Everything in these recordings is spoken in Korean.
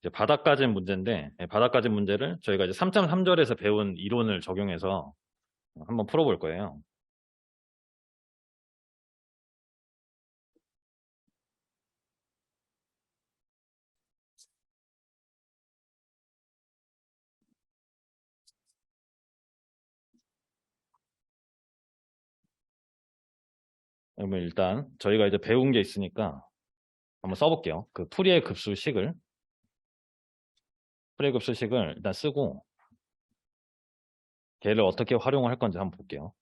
이제 바닥까지는 문제인데, 바닥까지 문제를 저희가 이제 3.3절에서 배운 이론을 적용해서 한번 풀어볼 거예요. 그러면 일단 저희가 이제 배운 게 있으니까 한번 써볼게요. 그 풀이의 급수식을 일단 쓰고 걔를 어떻게 활용을 할 건지 한번 볼게요.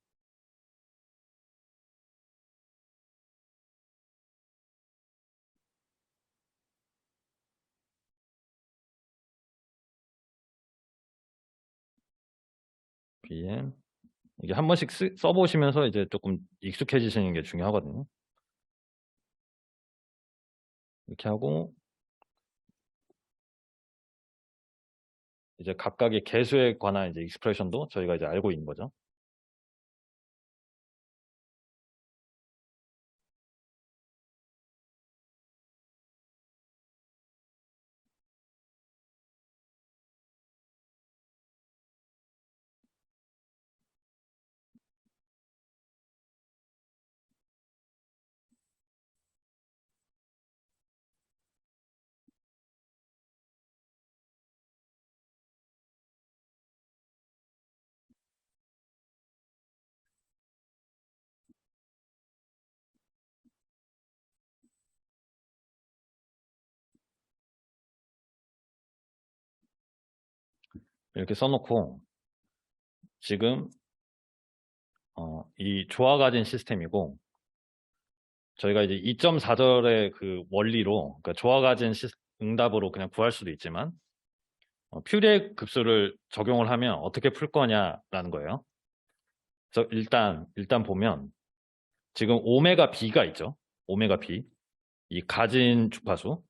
bm 이게 한 번씩 써보시면서 이제 조금 익숙해지시는 게 중요하거든요. 이렇게 하고 이제 각각의 개수에 관한 이제 익스프레션도 저희가 이제 알고 있는 거죠. 이렇게 써놓고 지금 이 조화 가진 시스템이고 저희가 이제 2.4절의 그 원리로 그러니까 조화 가진 응답으로 그냥 구할 수도 있지만 퓨리에 급수를 적용을 하면 어떻게 풀 거냐라는 거예요. 그래서 일단 보면 지금 오메가 b가 있죠. 오메가 b 이 가진 주파수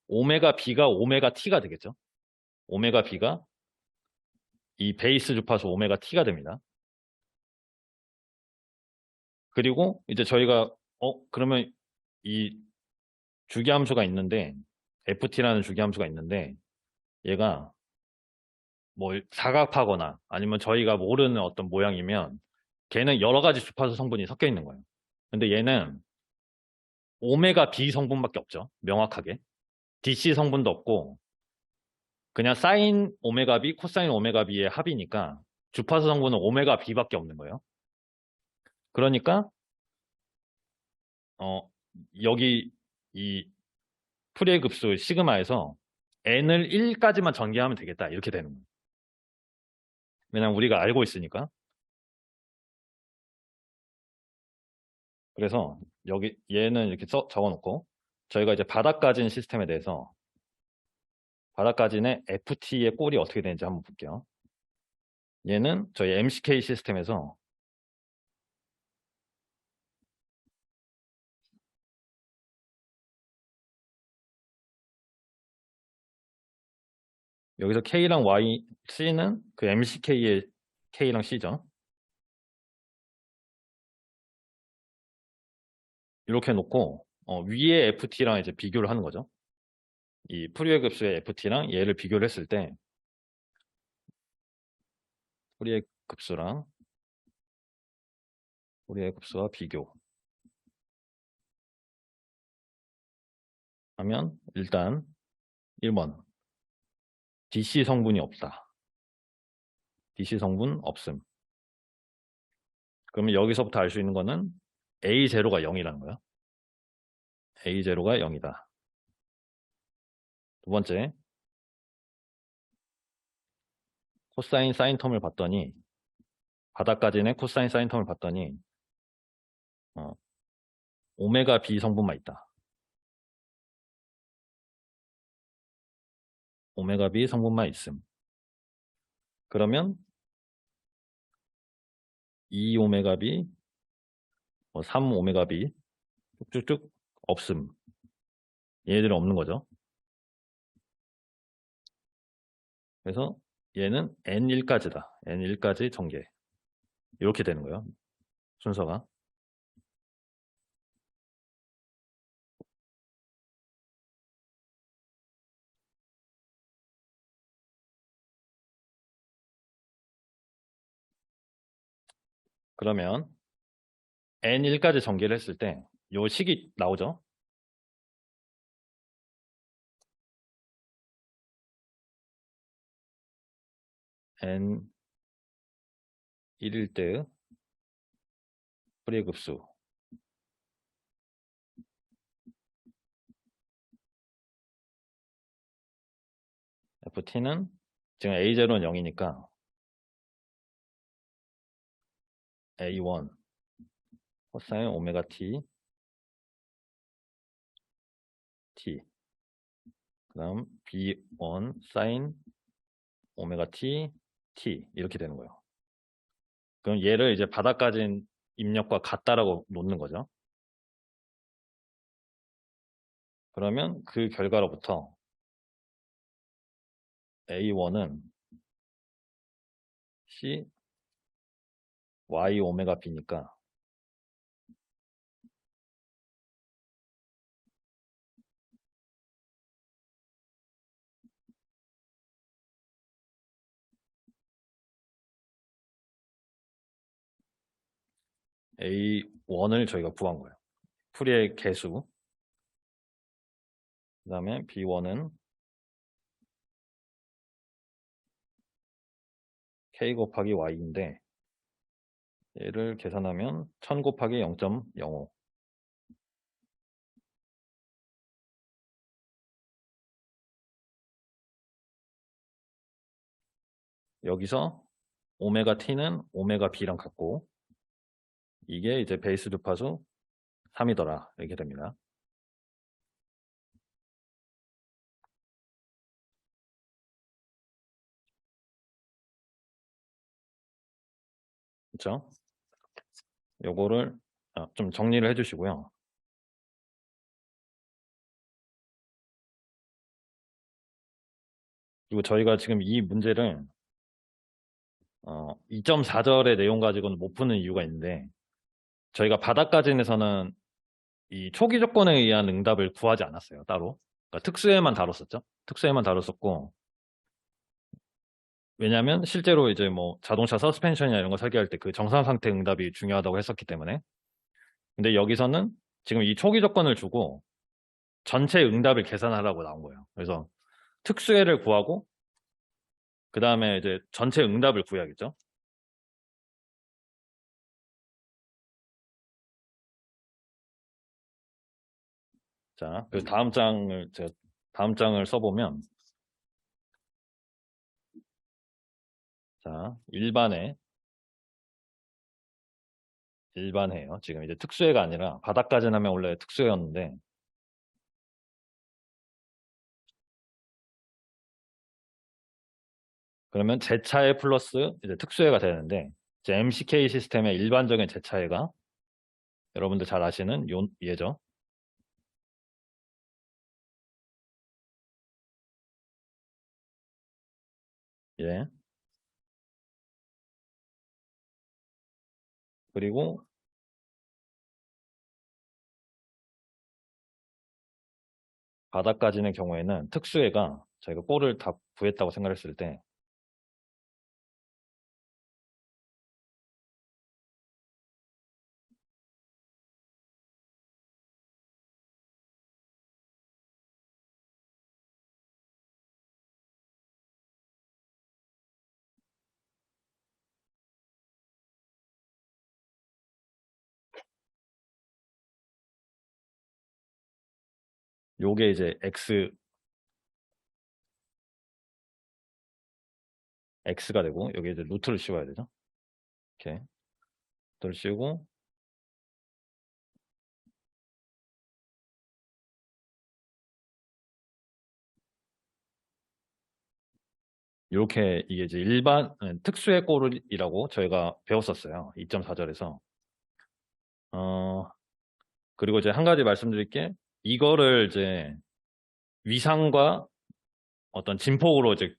오메가 b가 오메가 t가 되겠죠. 오메가 b가 이 베이스 주파수 오메가 t가 됩니다. 그리고 이제 저희가 그러면 이 주기함수가 있는데 ft라는 주기함수가 있는데 얘가 뭐 사각하거나 아니면 저희가 모르는 어떤 모양이면 걔는 여러 가지 주파수 성분이 섞여 있는 거예요. 근데 얘는 오메가 B 성분밖에 없죠. 명확하게. DC 성분도 없고 그냥 사인 오메가 B, 코사인 오메가 B의 합이니까 주파수 성분은 오메가 B밖에 없는 거예요. 그러니까 어 여기 이 프리의 급수 시그마에서 n을 1까지만 전개하면 되겠다. 이렇게 되는 거예요. 왜냐면 우리가 알고 있으니까. 그래서 여기 얘는 이렇게 적어놓고 저희가 이제 바닥가진 시스템에 대해서 바닥가진의 FT의 꼴이 어떻게 되는지 한번 볼게요. 얘는 저희 MCK 시스템에서 여기서 K랑 Y, C는 그 MCK의 K랑 C죠. 이렇게 놓고 위에 FT랑 이제 비교를 하는 거죠. 이 푸리에 급수의 FT랑 얘를 비교를 했을 때 푸리에 급수랑 푸리에 급수와 비교 하면 일단 1번 DC 성분이 없다. DC 성분 없음. 그러면 여기서부터 알 수 있는 거는 A0가 0이라는 거야. A0가 0이다. 두 번째, 코사인 사인 텀을 봤더니 바닥까지는 코사인 사인 텀을 봤더니 오메가 B 성분만 있다. 오메가 B 성분만 있음. 그러면 2 오메가 B, 3 오메가 B 쭉쭉쭉 없음. 얘네들은 없는 거죠. 그래서 얘는 N1까지다. N1까지 전개. 이렇게 되는 거예요. 순서가. 그러면 n1까지 전개를 했을 때 요 식이 나오죠. n 1일 때 프리의 급수 ft는 지금 a0는 0이니까 a1 코사인 오메가 t 그다음 b1 사인 오메가 t 이렇게 되는 거예요. 그럼 얘를 이제 바닥까지 입력과 같다라고 놓는 거죠. 그러면 그 결과로부터 A1은 C Y 오메가 B니까 A1을 저희가 구한 거예요. 풀이의 개수. 그 다음에 B1은 K 곱하기 Y인데 얘를 계산하면 1000 곱하기 0.05 여기서 오메가 T는 오메가 B랑 같고 이게 이제 베이스 주파수 3이더라 이렇게 됩니다. 그렇죠? 요거를 좀 정리를 해주시고요. 그리고 저희가 지금 이 문제를 2.4절의 내용 가지고는 못 푸는 이유가 있는데 저희가 바닥까지에서는 이 초기 조건에 의한 응답을 구하지 않았어요. 따로. 그러니까 특수에만 다뤘었죠. 특수에만 다뤘었고 왜냐하면 실제로 이제 뭐 자동차 서스펜션이나 이런 거 설계할 때 그 정상 상태 응답이 중요하다고 했었기 때문에 근데 여기서는 지금 이 초기 조건을 주고 전체 응답을 계산하라고 나온 거예요. 그래서 특수애를 구하고 그 다음에 이제 전체 응답을 구해야겠죠. 자, 그 다음 장을 써보면 자, 일반해요. 지금 이제 특수애가 아니라 바닥까지 하면 원래 특수애였는데 그러면 제차애 플러스 이제 특수애가 되는데 이제 MCK 시스템의 일반적인 제차애가 여러분들 잘 아시는 얘죠. 예. 그리고 바닥까지는 경우에는 특수애가 저희가 골을 다 구했다고 생각했을 때 요게 이제 X가 되고 여기 이제 루트를 씌워야 되죠. 이렇게 루트를 씌우고 이렇게 이게 이제 특수의 골이라고 저희가 배웠었어요. 2.4절에서. 그리고 이제 한 가지 말씀드릴 게 이거를 이제 위상과 어떤 진폭으로 이제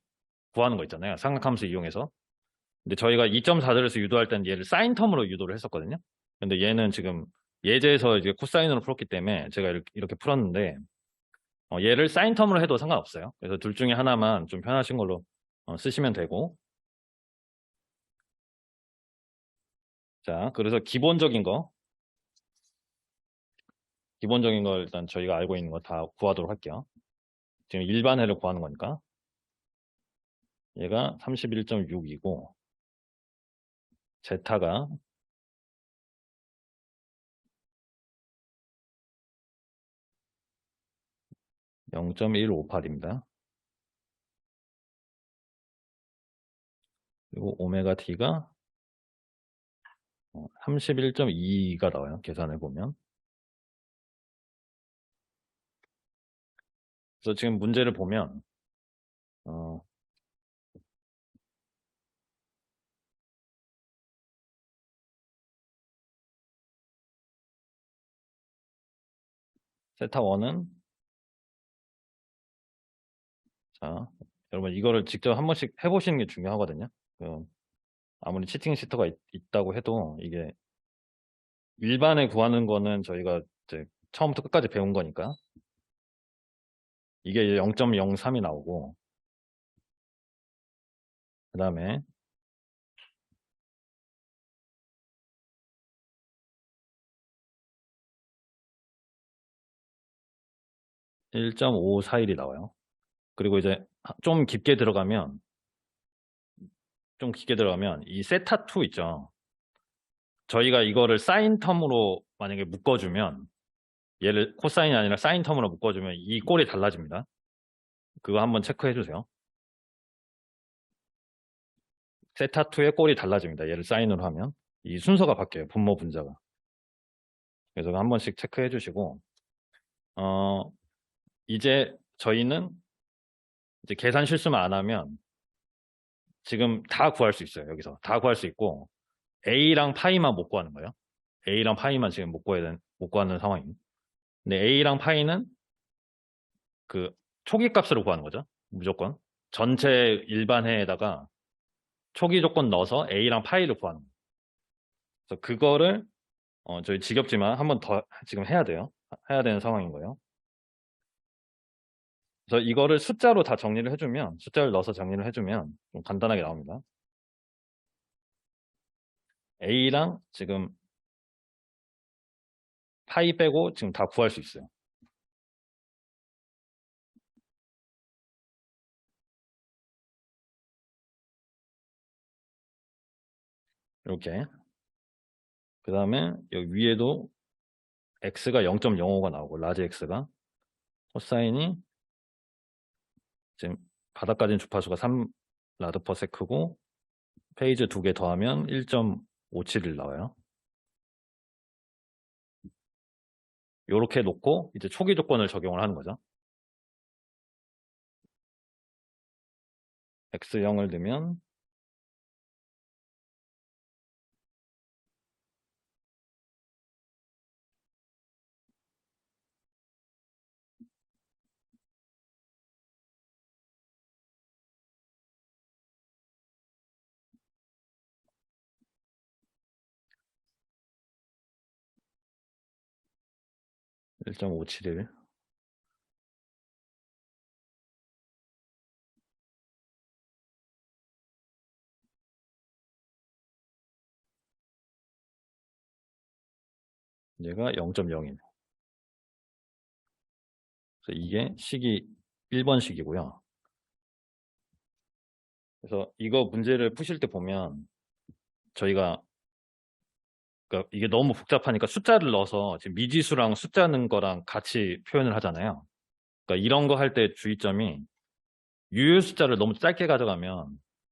구하는 거 있잖아요. 삼각함수 이용해서. 근데 저희가 2.4절에서 유도할 때는 얘를 사인 텀으로 유도를 했었거든요. 근데 얘는 지금 예제에서 이제 코사인으로 풀었기 때문에 제가 이렇게 풀었는데 얘를 사인 텀으로 해도 상관없어요. 그래서 둘 중에 하나만 좀 편하신 걸로 쓰시면 되고 자, 그래서 기본적인 걸 일단 저희가 알고 있는 거 다 구하도록 할게요. 지금 일반해를 구하는 거니까. 얘가 31.6이고, 제타가 0.158입니다. 그리고 오메가 T가 31.2가 나와요. 계산해 보면. 그래서 지금 문제를 보면 어, 세타 1은 자, 여러분 이거를 직접 한 번씩 해보시는 게 중요하거든요. 아무리 치팅 시터가 있다고 해도 이게 일반에 구하는 거는 저희가 이제 처음부터 끝까지 배운 거니까 이게 0.03이 나오고 그 다음에 1.541이 나와요. 그리고 이제 좀 깊게 들어가면 이 세타2 있죠. 저희가 이거를 사인 텀으로 만약에 묶어주면 얘를 코사인이 아니라 사인 텀으로 묶어주면 이 꼴이 달라집니다. 그거 한번 체크해 주세요. 세타2의 꼴이 달라집니다. 얘를 사인으로 하면 이 순서가 바뀌어요. 분모 분자가. 그래서 한 번씩 체크해 주시고 어 이제 저희는 이제 계산 실수만 안 하면 지금 다 구할 수 있어요. 여기서 다 구할 수 있고 A랑 파이만 못 구하는 거예요. A랑 파이만 지금 못 구하는 상황입니다. 근데 A랑 파이는 그 초기 값으로 구하는 거죠. 무조건. 전체 일반해에다가 초기 조건 넣어서 A랑 파이를 구하는 거예요. 그래서 그거를 저희 지겹지만 한 번 더 지금 해야 돼요. 해야 되는 상황인 거예요. 그래서 이거를 숫자로 다 정리를 해주면 숫자를 넣어서 정리를 해주면 좀 간단하게 나옵니다. A랑 지금 파이 빼고 지금 다 구할 수 있어요. 이렇게. 그 다음에 여기 위에도 x가 0.05가 나오고 라지 x가 코사인이 지금 바닥까지는 주파수가 3 라드 퍼 세크고 페이지 2개 더하면 1.571 나와요. 이렇게 놓고 이제 초기 조건을 적용을 하는 거죠. x0을 넣으면 1.571 얘가 0.0이네. 그래서 이게 식이 1번식이고요. 그래서 이거 문제를 푸실 때 보면 저희가 그러니까 이게 너무 복잡하니까 숫자를 넣어서 지금 미지수랑 숫자 넣은 거랑 같이 표현을 하잖아요. 그러니까 이런 거 할 때 주의점이 유효 숫자를 너무 짧게 가져가면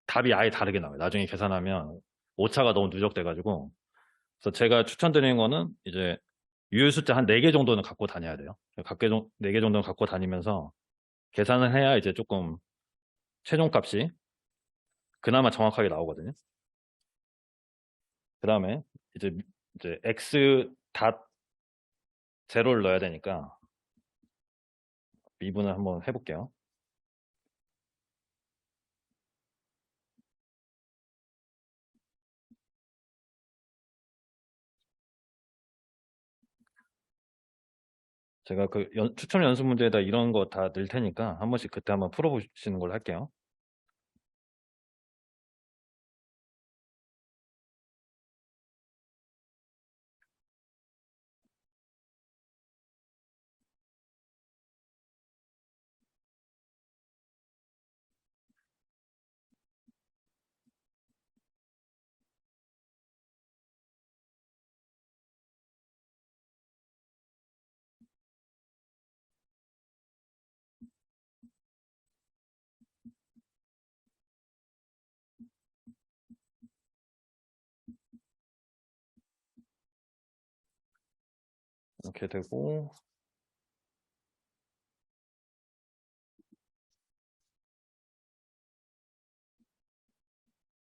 답이 아예 다르게 나와요. 나중에 계산하면 오차가 너무 누적돼가지고. 그래서 제가 추천드리는 거는 이제 유효 숫자 한 4개 정도는 갖고 다녀야 돼요. 4개 정도는 갖고 다니면서 계산을 해야 이제 조금 최종값이 그나마 정확하게 나오거든요. 그 다음에 이제 x 닷 제로를 넣어야 되니까 미분을 한번 해볼게요. 제가 그 추첨 연습 문제에다 이런 거 다 넣을 테니까 한 번씩 그때 한번 풀어보시는 걸로 할게요. 이렇게 되고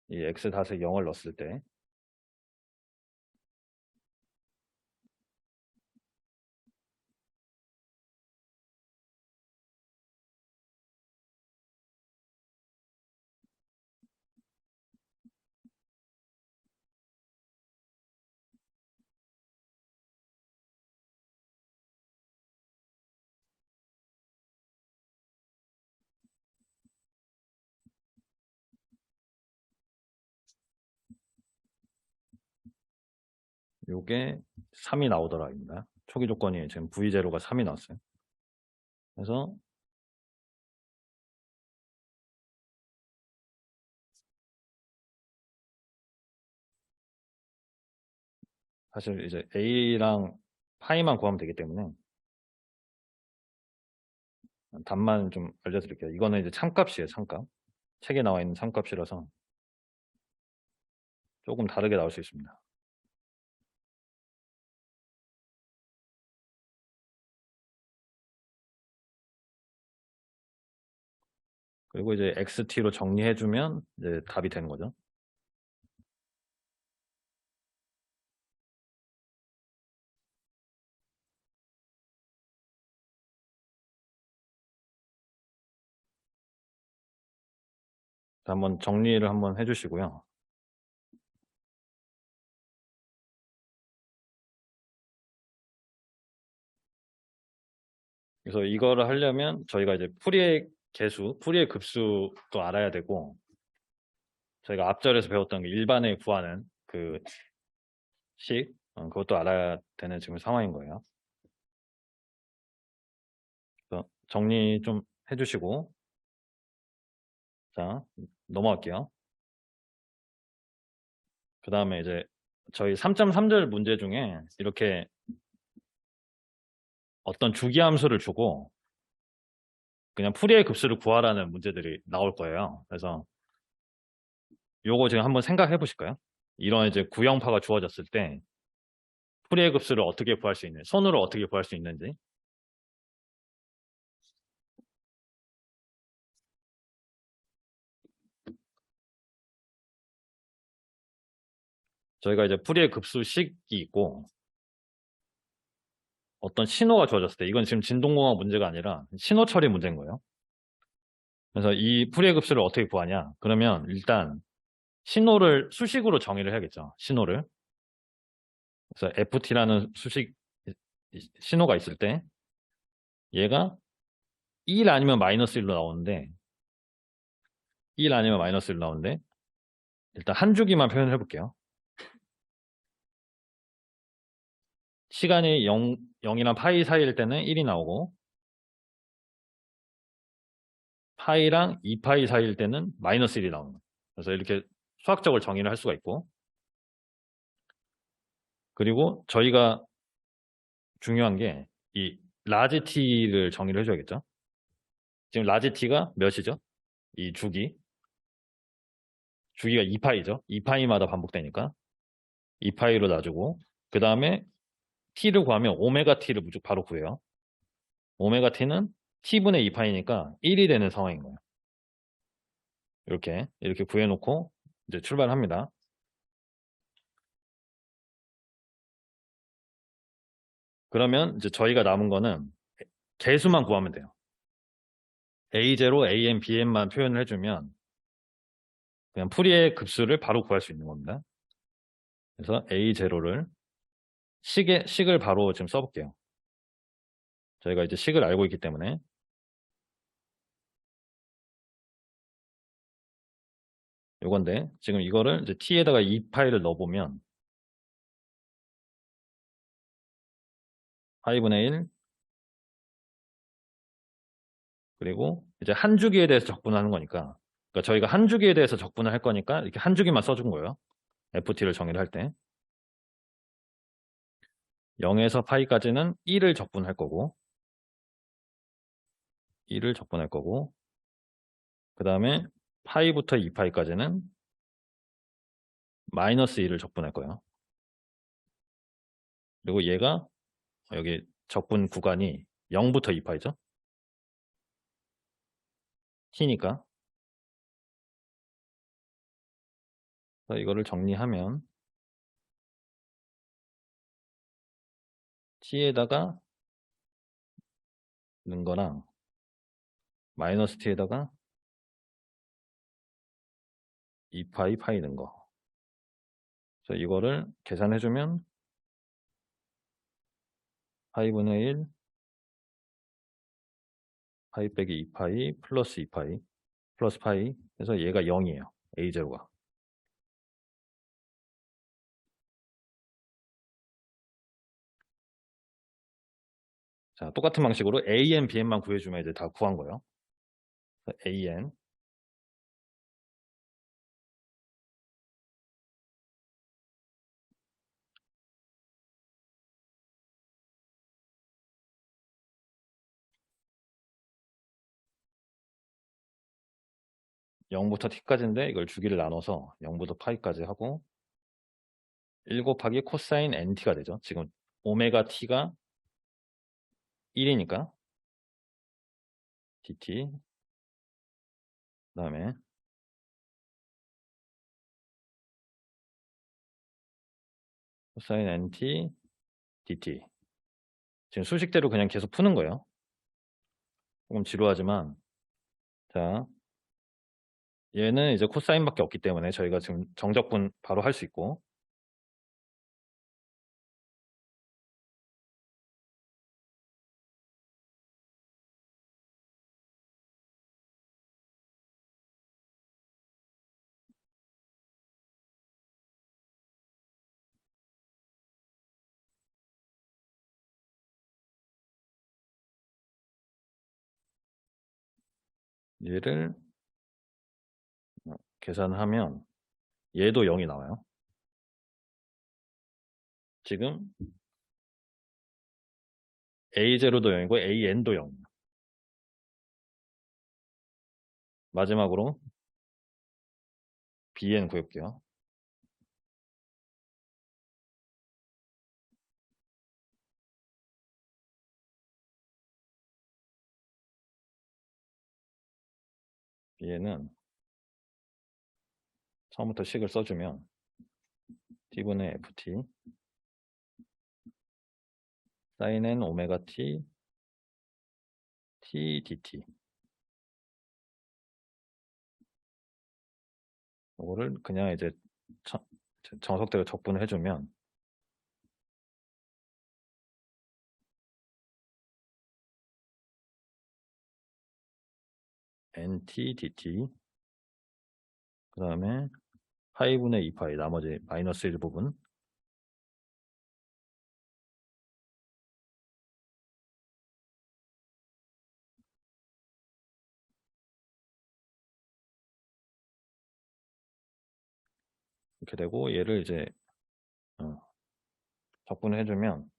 이 x 닷에 0을 넣었을 때 요게 3이 나오더라입니다. 초기 조건이 지금 v0가 3이 나왔어요. 그래서 사실 이제 a랑 파이만 구하면 되기 때문에 답만 좀 알려드릴게요. 이거는 이제 참값이에요, 참값. 책에 나와 있는 참값이라서 조금 다르게 나올 수 있습니다. 그리고 이제 xt로 정리해주면 이제 답이 되는 거죠. 한번 정리를 한번 해주시고요. 그래서 이거를 하려면 저희가 이제 풀이의 개수, 풀이의 급수도 알아야 되고 저희가 앞절에서 배웠던 그 일반에 구하는 그 식, 그것도 알아야 되는 지금 상황인 거예요. 그래서 정리 좀 해주시고 자 넘어갈게요. 그 다음에 이제 저희 3.3절 문제 중에 이렇게 어떤 주기함수를 주고 그냥 풀이의 급수를 구하라는 문제들이 나올 거예요. 그래서 요거 지금 한번 생각해 보실까요? 이런 이제 구형파가 주어졌을 때 풀이의 급수를 어떻게 구할 수 있는, 손으로 어떻게 구할 수 있는지. 저희가 이제 풀이의 급수식이 있고 어떤 신호가 주어졌을 때 이건 지금 진동공학 문제가 아니라 신호 처리 문제인 거예요. 그래서 이 풀이의 급수를 어떻게 구하냐? 그러면 일단 신호를 수식으로 정의를 해야겠죠. 신호를. 그래서 ft라는 수식 신호가 있을 때 얘가 1 아니면 마이너스 1로 나오는데 1 아니면 마이너스 1로 나오는데 일단 한 주기만 표현을 해볼게요. 시간이 0이랑 파이 사이일 때는 1이 나오고 파이랑 2파이 사이일 때는 마이너스 1이 나오는 거예요. 그래서 이렇게 수학적으로 정의를 할 수가 있고 그리고 저희가 중요한 게 이 라지 t를 정의를 해줘야겠죠. 지금 라지 t가 몇이죠? 이 주기가 2파이죠. 2파이마다 반복되니까 2파이로 놔주고 그 다음에 t를 구하면 오메가 t를 무조건 바로 구해요. 오메가 t는 t분의 2파이니까 1이 되는 상황인 거예요. 이렇게 구해놓고 이제 출발합니다. 그러면 이제 저희가 남은 거는 개수만 구하면 돼요. A0, AM, BM만 표현을 해주면 그냥 풀이의 급수를 바로 구할 수 있는 겁니다. 그래서 A0를 식을 바로 지금 써볼게요. 저희가 이제 식을 알고 있기 때문에 요건데 지금 이거를 이제 t에다가 2파이를 넣어보면 파이분의 1 그리고 이제 한 주기에 대해서 적분하는 거니까 그러니까 저희가 한 주기에 대해서 적분을 할 거니까 이렇게 한 주기만 써준 거예요. ft를 정의를 할 때 0에서 파이까지는 1을 적분할 거고 1을 적분할 거고 그 다음에 파이부터 2파이까지는 마이너스 1을 적분할 거예요. 그리고 얘가 여기 적분 구간이 0부터 2파이죠. t니까. 이거를 정리하면 t에다가 넣은 거랑 마이너스 t에다가 2파이 파이 넣은 거. 그래서 이거를 계산해주면 파이분의 1 파이 빼기 2파이 플러스 2파이 플러스 파이 해서 얘가 0이에요. a0가. 자, 똑같은 방식으로 an, bn만 구해주면 이제 다 구한 거예요. an 0부터 t까지인데 이걸 주기를 나눠서 0부터 파이까지 하고 1 곱하기 코사인 nt가 되죠. 지금 오메가 t가 1이니까 dt 그 다음에 코사인 nt dt 지금 수식대로 그냥 계속 푸는 거예요. 조금 지루하지만 자 얘는 이제 코사인밖에 없기 때문에 저희가 지금 정적분 바로 할 수 있고 얘를 계산하면 얘도 0이 나와요. 지금 A0도 0이고 AN도 0이에요. 마지막으로 BN 구해볼게요. BN은 처음부터 식을 써주면 T분의 FT sin N 오메가 T T dt 이거를 그냥 이제 정석대로 적분을 해주면 NT dt 그 다음에 파이분의 2파이 나머지 마이너스 1 부분 이렇게 되고 얘를 이제 적분을 해주면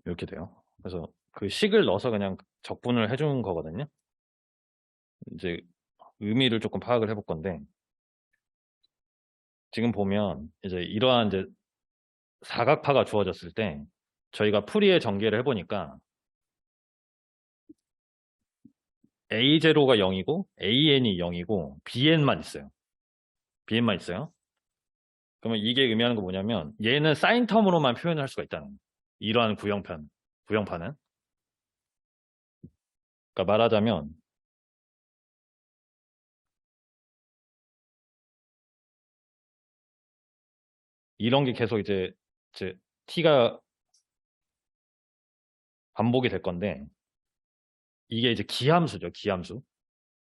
이렇게 돼요. 그래서 그 식을 넣어서 그냥 적분을 해준 거거든요. 이제 의미를 조금 파악을 해볼 건데 지금 보면 이제 이러한 이제 사각파가 주어졌을 때 저희가 풀이의 전개를 해보니까 A0가 0이고 AN이 0이고 BN만 있어요. BN만 있어요. 그러면 이게 의미하는 거 뭐냐면 얘는 사인 텀으로만 표현을 할 수가 있다는 거예요. 이러한 구형판은. 그러니까 말하자면 이런 게 계속 이제 t가 반복이 될 건데 이게 이제 기함수죠. 기함수.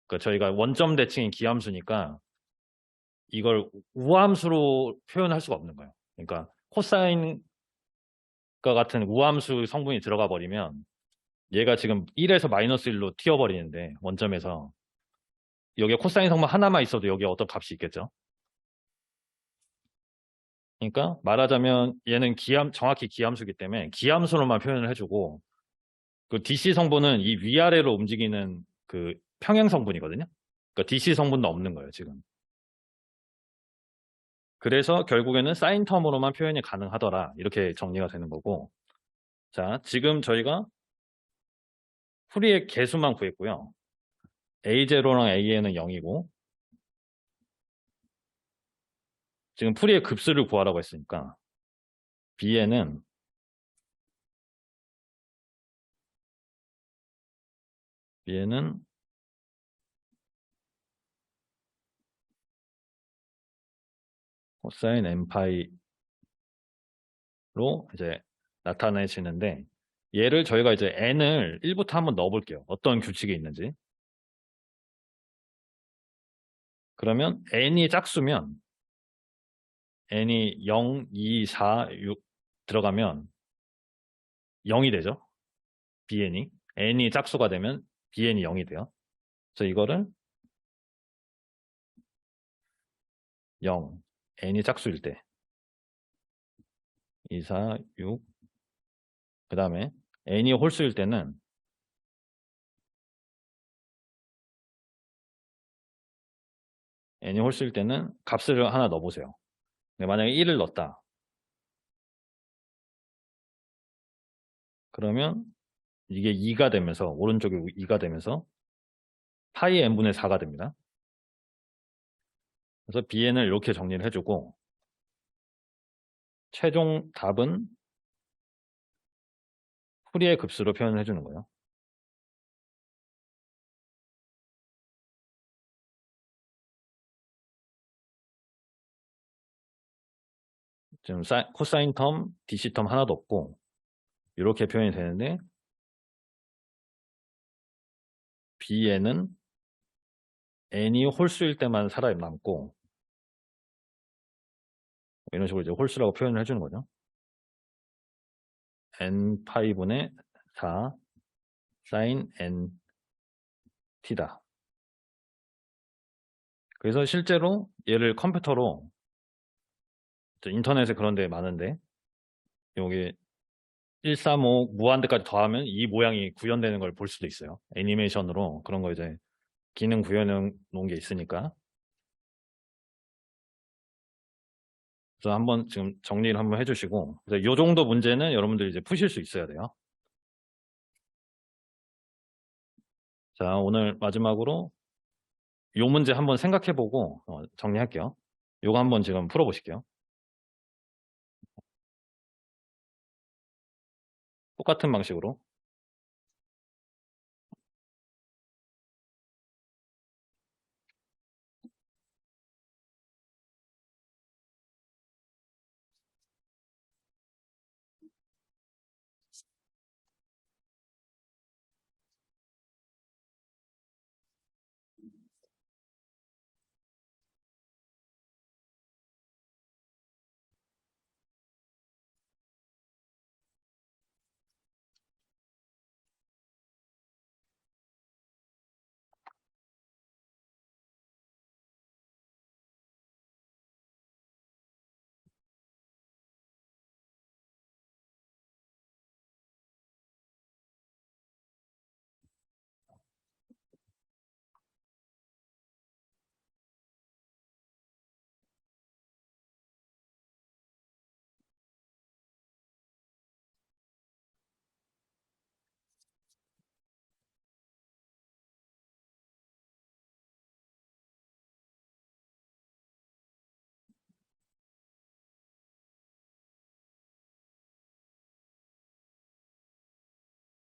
그러니까 저희가 원점 대칭인 기함수니까 이걸 우함수로 표현할 수가 없는 거예요. 그러니까 코사인과 같은 우함수 성분이 들어가 버리면 얘가 지금 1에서 마이너스 1로 튀어버리는데 원점에서 여기에 코사인 성분 하나만 있어도 여기에 어떤 값이 있겠죠. 그러니까 말하자면 얘는 정확히 기함수이기 때문에 기함수로만 표현을 해주고 그 DC 성분은 이 위아래로 움직이는 그 평행 성분이거든요. 그러니까 DC 성분도 없는 거예요, 지금. 그래서 결국에는 사인 텀으로만 표현이 가능하더라. 이렇게 정리가 되는 거고. 자, 지금 저희가 풀이의 개수만 구했고요. A0랑 A에는 0이고 지금 풀이의 급수를 구하라고 했으니까 B에는 코사인 n파이로 이제 나타내지는데 얘를 저희가 이제 n을 1부터 한번 넣어볼게요. 어떤 규칙이 있는지. 그러면 n이 짝수면 n이 0, 2, 4, 6 들어가면 0이 되죠. bn이. n이 짝수가 되면 bn이 0이 돼요. 그래서 이거를 0, n이 짝수일 때 2, 4, 6 그 다음에 n이 홀수일 때는 n이 홀수일 때는 값을 하나 넣어보세요. 만약에 1을 넣었다. 그러면 이게 2가 되면서 오른쪽에 2가 되면서 파이 n분의 4가 됩니다. 그래서 bn을 이렇게 정리를 해주고 최종 답은 풀이의 급수로 표현을 해주는 거예요. 지금 코사인 텀, DC 텀 하나도 없고 이렇게 표현이 되는데 bn은 n이 홀수일 때만 살아남고 이런 식으로 이제 홀수라고 표현을 해주는 거죠. n 파이분의 4 사인 n t다. 그래서 실제로 얘를 컴퓨터로 인터넷에 그런 데 많은데 여기 135 무한대까지 더하면 이 모양이 구현되는 걸 볼 수도 있어요. 애니메이션으로 그런 거 이제 기능 구현해 놓은 게 있으니까. 그래서 한번 지금 정리를 한번 해주시고 이 정도 문제는 여러분들 이제 푸실 수 있어야 돼요. 자, 오늘 마지막으로 이 문제 한번 생각해보고 정리할게요. 요거 한번 지금 풀어보실게요. 똑같은 방식으로.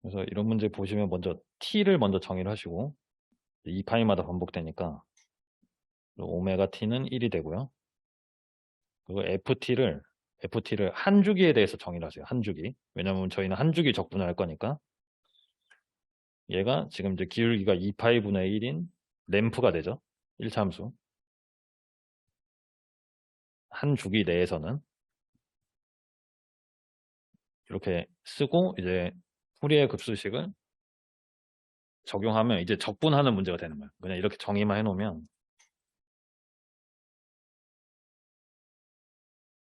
그래서 이런 문제 보시면 먼저 t를 먼저 정의를 하시고 2파이마다 반복되니까 오메가 t는 1이 되고요. 그리고 FT를 한 주기에 대해서 정의를 하세요. 한 주기. 왜냐면 저희는 한 주기 적분을 할 거니까. 얘가 지금 이제 기울기가 2파이분의 1인 램프가 되죠. 1차 함수. 한 주기 내에서는 이렇게 쓰고 이제 풀이의 급수식을 적용하면 이제 적분하는 문제가 되는 거예요. 그냥 이렇게 정의만 해놓으면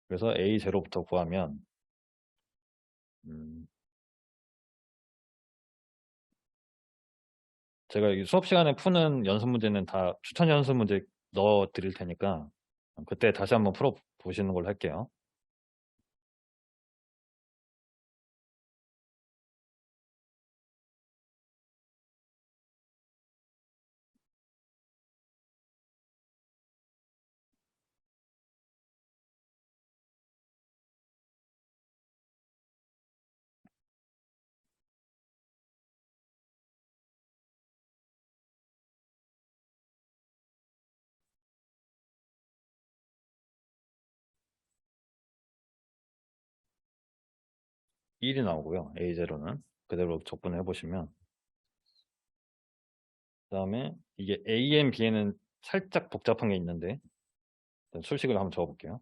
그래서 A0부터 구하면 음, 제가 이 수업 시간에 푸는 연습 문제는 다 추천 연습 문제 넣어 드릴 테니까 그때 다시 한번 풀어 보시는 걸로 할게요. 일이 나오고요. A0는 그대로 적분해 보시면 그다음에 이게 A엔 B에는 살짝 복잡한 게 있는데 일단 수식을 한번 적어 볼게요.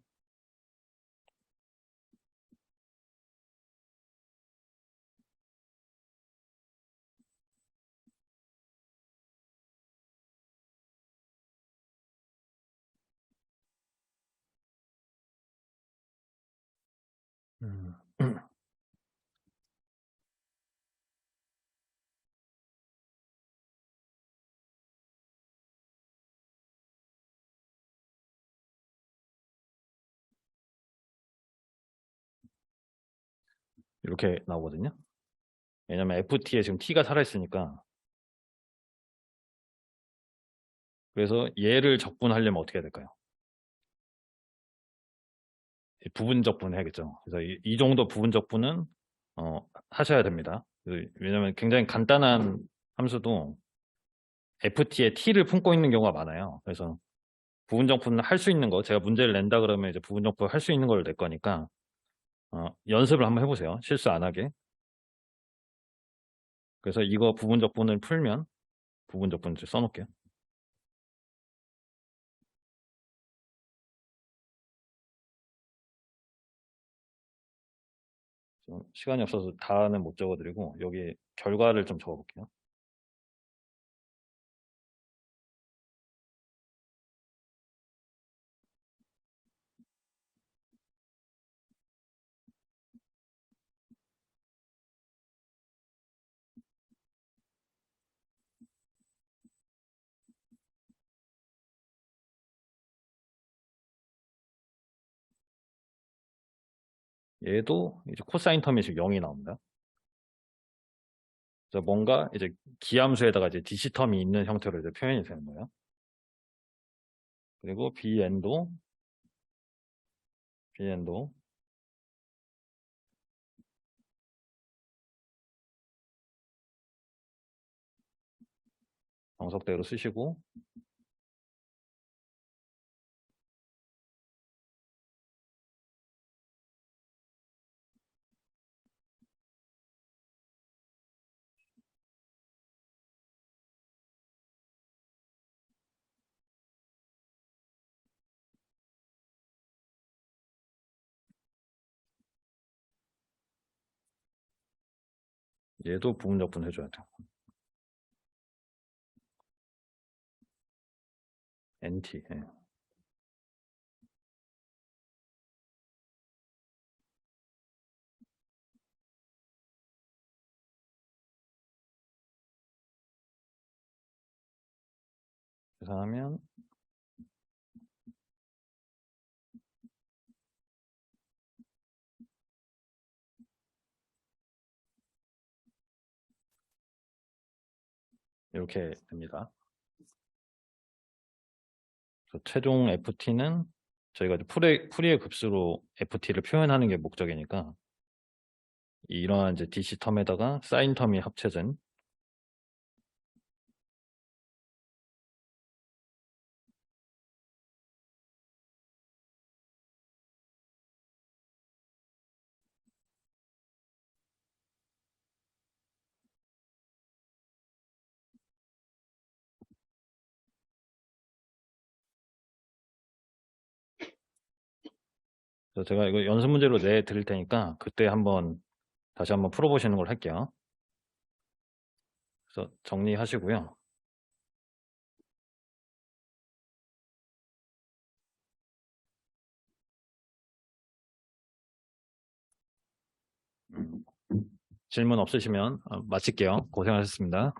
음. 이렇게 나오거든요. 왜냐면 FT에 지금 T가 살아있으니까. 그래서 얘를 적분하려면 어떻게 해야 될까요? 부분 적분해야겠죠. 그래서 이 정도 부분 적분은 하셔야 됩니다. 왜냐면 굉장히 간단한 함수도 FT에 T를 품고 있는 경우가 많아요. 그래서 부분 적분을 할 수 있는 거, 제가 문제를 낸다 그러면 이제 부분 적분 할 수 있는 걸 낼 거니까 연습을 한번 해보세요. 실수 안 하게. 그래서 이거 부분 적분을 풀면 부분 적분 을 써놓을게요. 시간이 없어서 다는 못 적어드리고 여기 결과를 좀 적어볼게요. 얘도 이제 코사인 텀이 지금 0이 나옵니다. 그래서 뭔가 이제 기함수에다가 이제 DC 텀이 있는 형태로 이제 표현이 되는 거예요. 그리고 BN도 정석대로 쓰시고 얘도 부분적분 해줘야 돼요. NT. 예. 계산하면 이렇게 됩니다. 그래서 최종 FT는 저희가 이제 풀이의 급수로 FT를 표현하는 게 목적이니까 이러한 이제 DC 텀에다가 사인 텀이 합쳐진 그래서 제가 이거 연습 문제로 내 드릴 테니까 그때 다시 한번 풀어보시는 걸 할게요. 그래서 정리하시고요. 질문 없으시면 마칠게요. 고생하셨습니다.